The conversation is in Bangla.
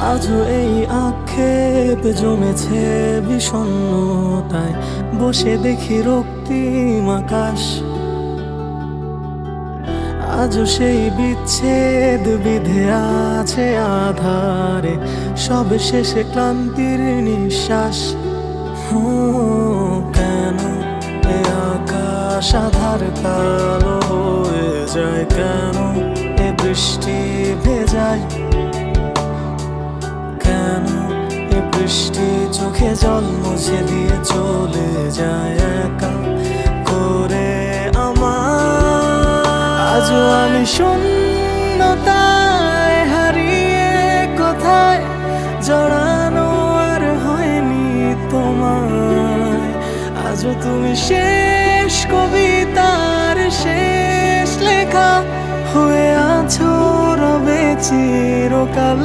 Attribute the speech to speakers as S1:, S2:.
S1: আজও এই আক্ষেপ জমেছে বিষণ্ণতায়, বসে দেখি রক্তিম আকাশ। আজও সেই বিচ্ছেদ বিধে আছে আধারে, সব শেষে ক্লান্তির নিঃশ্বাস। কেন এ আকাশ আধার কালো হয়ে যায়, কেন এ বৃষ্টি ভেজায়, কেন এ বৃষ্টি চোখে জল মুছে দিয়ে চলে যায় একা করে আমার। আজও আমি শূন্যতায় হারিয়ে কোথায়, জড়ানো আর হয়নি তোমায়। আজও তুমি শেষ কবিতার শেষ লেখা হয়ে আছো রবে চিরকাল।